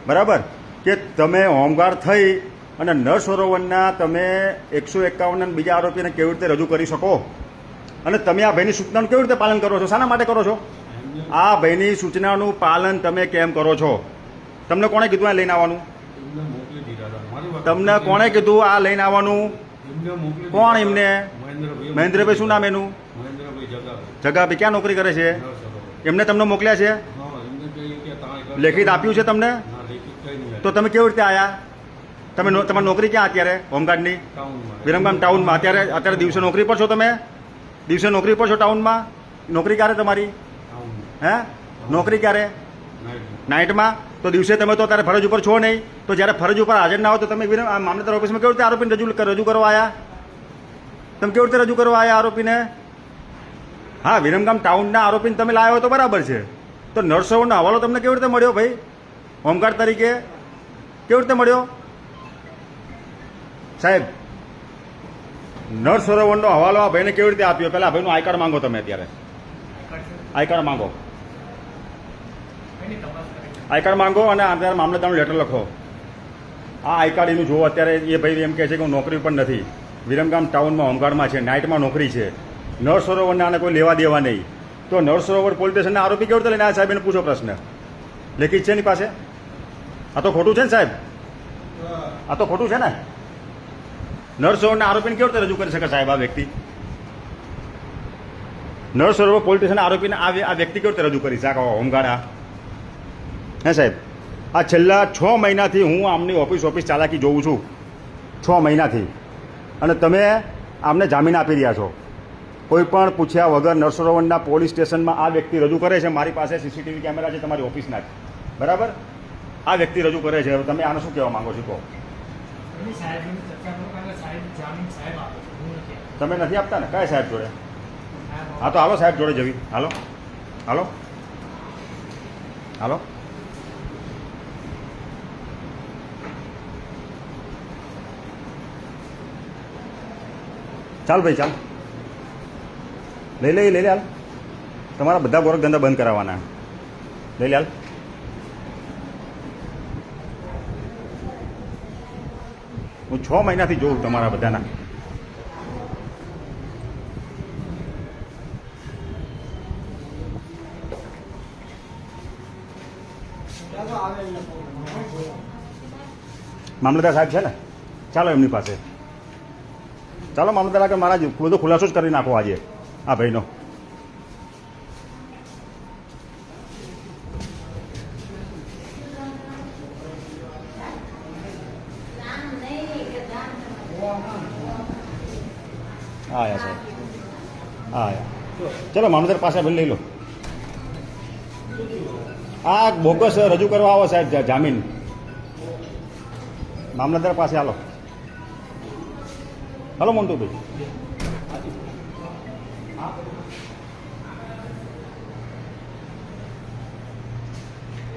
બરાબર કે તમે હોમગાર્ડ થઈ અને નળ સરોવરના તમે 151 અને બીજા આરોપીને કેવી રીતે રજૂ કરી શકો અને તમે આ ભાઈની સૂચનાનું કેવી રીતે પાલન કરો છો? શાના માટે કરો છો? આ ભાઈની સૂચનાનું પાલન તમે કેમ કરો છો? તમને કોણે કીધું આ લઈને આવવાનું? તમને કોણે કીધું આ લઈને આવવાનું? કોણ એમને? મહેન્દ્રભાઈ. શું નામ એનું? જગાભાઈ. ક્યાં નોકરી કરે છે? એમને તમને મોકલ્યા છે? લેખિત આપ્યું છે તમને? તો તમે કેવી રીતે આવ્યા? તમે તમારી નોકરી ક્યાં અત્યારે? હોમગાર્ડની વિરમગામ ટાઉનમાં. અત્યારે દિવસે નોકરી પર છો તમે? દિવસે નોકરી પર છો ટાઉનમાં? નોકરી ક્યારે તમારી? હે? નોકરી ક્યારે? નાઇટમાં. તો દિવસે તમે તો અત્યારે ફરજ ઉપર છો નહીં. તો જ્યારે ફરજ ઉપર હાજર ના હો તો તમે મામલતદાર ઓફિસમાં કેવી રીતે આરોપીને રજૂ કરવા આવ્યા? તમે કેવી રીતે રજૂ કરવા આવ્યા આરોપીને? હા, વિરમગામ ટાઉનના આરોપીને તમે લાવ્યા હોય તો બરાબર છે. તો નળ સરોવરનો હવાલો તમને કેવી રીતે મળ્યો ભાઈ? હોમગાર્ડ તરીકે કેવી રીતે મળ્યો સાહેબ? નળ સરોવરનો હવાલો આ ભાઈને કેવી રીતે આપ્યો? પહેલાં ભાઈનું આઈ કાર્ડ માંગો તમે. અત્યારે આઈ કાર્ડ માંગો. આઈ કાર્ડ માંગો અને અત્યારે મામલતદારનું લેટર લખો. આ આઈ કાર્ડ એનું જુઓ. અત્યારે એ ભાઈ એમ કહે છે કે હું નોકરી પણ નથી. વિરમગામ ટાઉનમાં હોમગાર્ડમાં છે, નાઇટમાં નોકરી છે. નળ સરોવરને આને કોઈ લેવા દેવા નહીં. તો નળ સરોવર પોલીસ સ્ટેશનના આરોપી કેવી રીતે લઈને આવ્યા સાહેબ? એને પૂછો પ્રશ્ન. લેખિત છે એની પાસે? આ તો ખોટું છે ને સાહેબ? આ તો ખોટું છે ને? નળ સરોવરના આરોપીને કેવી રીતે રજૂ કરી શકે સાહેબ આ વ્યક્તિ? નળ સરોવર પોલીસ સ્ટેશનના આરોપીને આ વ્યક્તિ કેવી રીતે રજૂ કરી શકે? હોમગાર્ડ આ હે સાહેબ? આ છેલ્લા 6 મહિનાથી હું આમની ઓફિસ ચાલાકી જોઉં છું. 6 મહિનાથી. અને તમે આમને જામીન આપી રહ્યા છો કોઈ પણ પૂછ્યા વગર. નળ સરોવરના પોલીસ સ્ટેશનમાં આ વ્યક્તિ રજૂ કરે છે. મારી પાસે સીસીટીવી કેમેરા છે તમારી ઓફિસના જ. બરાબર? આ વ્યક્તિ રજૂ કરે છે. તમે આને શું કહેવા માંગો છો? કહો. તમે નથી આપતા ને? કયા સાહેબ જોડે? હા, તો હાલો સાહેબ જોડે જવી. હાલો હાલો હાલો. ચાલ ભાઈ ચાલ. લઈ લે હાલ. તમારા બધા ગોરખ ધંધા બંધ કરાવવાના. લઈ લે હાલ. હું 6 મહિનાથી જોઉં તમારા બધાના. મામલતદાર સાહેબ છે ને? ચાલો એમની પાસે. ચાલો મામલતદાર આગળ મારા બધો ખુલાસો જ કરી નાખો આજે આ ભાઈનો. આયા સાહેબ આયા. ચલો મામલતદાર પાસે ભાઈ લઈ લો. આ બોગસ રજૂ કરવા આવો સાહેબ જામીન. મામલતદાર પાસે હાલો. હલો મોન્ટુભાઈ.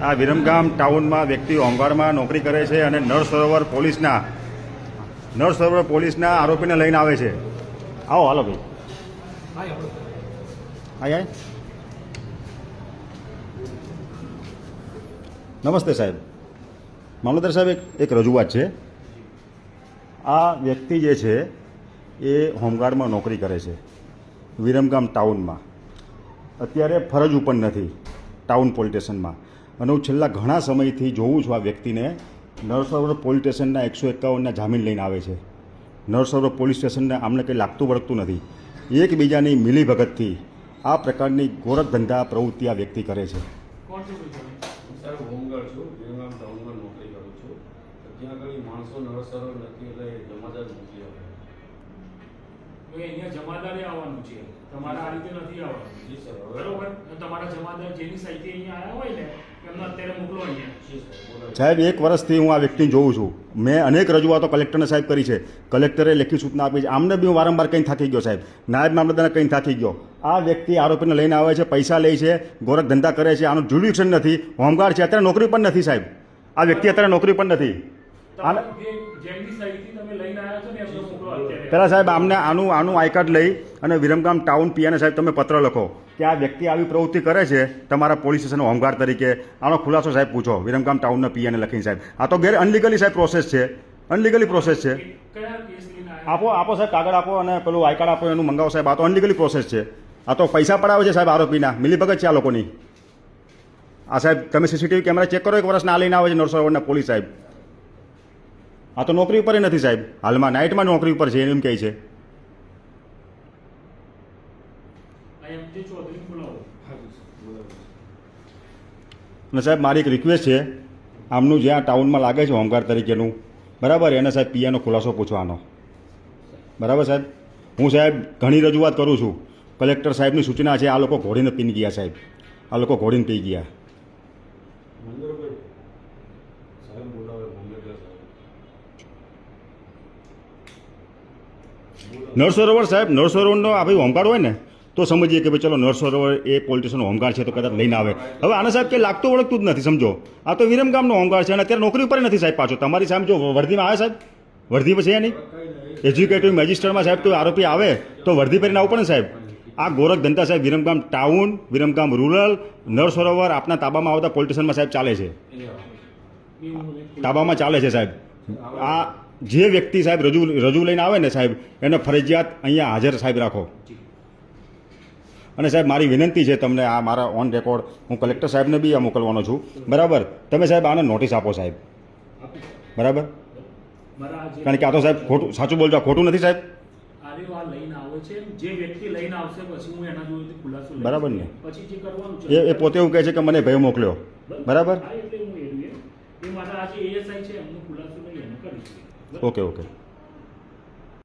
આ વિરમગામ ટાઉનમાં વ્યક્તિ હોમગાર્ડમાં નોકરી કરે છે અને નળ સરોવર પોલીસના આરોપીને લઈને આવે છે. આવો હાલો ભાઈ. આય નમસ્તે સાહેબ. મામલતદાર સાહેબ એક રજૂઆત છે. આ વ્યક્તિ જે છે એ હોમગાર્ડમાં નોકરી કરે છે વિરમગામ ટાઉનમાં. અત્યારે ફરજ ઉપર નથી ટાઉન પોલીસ સ્ટેશનમાં. અને હું છેલ્લા ઘણા સમયથી જોઉં છું આ વ્યક્તિને. નળ સરોવર પોલીસ સ્ટેશનના 151ના જામીન લઈને આવે છે. નળ સરોવર પોલીસ સ્ટેશનને આમને કંઈ લાગતું વળગતું નથી. એકબીજાની મિલીભગતથી આ પ્રકારની ગોરખ ધંધા પ્રવૃત્તિ આ વ્યક્તિ કરે છે. હોમગાર્ડ છું, વિરમગામ ટાઉનમાં નોકરી કરું છું. ત્યાં આગળ માણસો નળ સરોવર નથી એટલે જમાદાર મોકલી આવે. અહીંયા જમાદારે આવવાનું છે, તમારા આ રીતે નથી આવવાનું. જી સર. બરોબર. તમારા જમાદાર જેની સાઈડે અહીંયા આવ્યા હોય ને એમને અત્યારે મોકલો અહીંયા. જી સર. સાહેબ 1 વર્ષથી હું આ વ્યક્તિને જોઉં છું. મેં અનેક રજૂઆતો કલેક્ટરને સાહેબ કરી છે. કલેક્ટરે લેખિત સૂચના આપી છે. આમને બી હું વારંવાર કંઈ થાકી ગયો સાહેબ. નાયબ મામલતદારને કંઈ થાકી ગયો. આ વ્યક્તિ આરોપીને લઈને આવે છે, પૈસા લે છે, ગોરખ ધંધા કરે છે. આનું જ્યુરિડિક્શન નથી. હોમગાર્ડ છે, અત્યારે નોકરી પણ નથી સાહેબ. આ વ્યક્તિ અત્યારે નોકરી પણ નથી. તમારે જે જેમની સહીથી તમે લઈને આવ્યા છો ને એમને મોકલો અત્યારે. પહેલાં સાહેબ આમને આનું આઈ કાર્ડ લઈ અને વિરમગામ ટાઉન પીએને સાહેબ તમે પત્ર લખો કે આ વ્યક્તિ આવી પ્રવૃત્તિ કરે છે તમારા પોલીસ સ્ટેશન હોમગાર્ડ તરીકે. આનો ખુલાસો સાહેબ પૂછો વિરમગામ ટાઉનના પીએને લખીને સાહેબ. આ તો અનલીગલી સાહેબ પ્રોસેસ છે, અનલીગલી પ્રોસેસ છે. કયા કેસ લઈને આવ્યા? આપો સાહેબ, કાગળ આપો અને પેલું આઈ કાર્ડ આપો એનું મંગાવો સાહેબ. આ તો અનલીગલી પ્રોસેસ છે. આ તો પૈસા પડાવે છે સાહેબ આરોપીના, મિલીભગત છે આ લોકોની. આ સાહેબ તમે સીસીટીવી કેમેરા ચેક કરો, 1 વર્ષના આ લઈને આવે છે નરસરોવરના પોલીસ સાહેબ. આ તો નોકરી ઉપર નથી સાહેબ, હાલમાં નાઇટમાં નોકરી ઉપર છે એમ કહે છે. એમ જે ચૌધરી બોલાવો. અને સાહેબ મારી એક રિક્વેસ્ટ છે, આમનું જ્યાં ટાઉનમાં લાગે છે હોમગાર્ડ તરીકેનું, બરાબર, એને સાહેબ પીએનો ખુલાસો પૂછવાનો. બરાબર સાહેબ, હું સાહેબ ઘણી રજૂઆત કરું છું. કલેક્ટર સાહેબની સૂચના છે, આ લોકો ઘોડીને પીને ગયા સાહેબ, આ લોકો ઘોડીને પી ગયા. મહેન્દ્રભાઈ સાહેબ બોલાવે મામલેદાર સાહેબ. નરસરોવર સાહેબ, નરસરોવરનો આ ભાઈ હોમગાર્ડ હોય ને તો સમજીએ કે ભાઈ ચલો નરસરોવર એ પોલીસ સ્ટેશનનો હોમગાર્ડ છે તો કદાચ લઈને આવે. હવે આને સાહેબ કે લાગતું ઓળખતું જ નથી, સમજો. આ તો વિરમગામનો હોમગાર્ડ છે અને અત્યારે નોકરી ઉપર નથી સાહેબ. પાછો તમારી સામે જો વર્ધીમાં આવે સાહેબ, વર્ધી છે નહીં, એજ્યુકેટિવ મેજિસ્ટ્રેટમાં સાહેબ કોઈ આરોપી આવે તો વર્ધી પહેરીને આવવું પડે ને સાહેબ. આ ગોરખ ધંધા સાહેબ વિરમગામ ટાઉન, વિરમગામ રૂરલ, નરસરોવર આપના તાબામાં આવતા પોલીસ સ્ટેશનમાં સાહેબ ચાલે છે, તાબામાં ચાલે છે સાહેબ. આ જે વ્યક્તિ સાહેબ રજૂ લઈને આવે ને સાહેબ એને ફરજિયાત અહીંયા હાજર સાહેબ રાખો. અને સાહેબ મારી વિનંતી છે તમને, આ મારા ઓન રેકોર્ડ હું કલેક્ટર સાહેબને બી આ મોકલવાનો છું, બરાબર. તમે સાહેબ આને નોટિસ આપો સાહેબ, બરાબર. મારા આ જે કારણ કે આ તો સાહેબ ખોટું, સાચું બોલજો, આ ખોટું નથી સાહેબ. આર્યો આ લઈને આવે છે, જે વ્યક્તિ લઈને આવશે પછી હું એના જોડેથી ખુલાસો લઈશ. બરાબર ને? પછી જે કરવાનું છે એ પોતે એવું કહે છે કે મને ભાઈ મોકલ્યો, બરાબર. હા, એટલે હું એ મારા આ જે એએસઆઈ છે એમનો ખુલાસો લઈ એને કરીશ. Okay okay.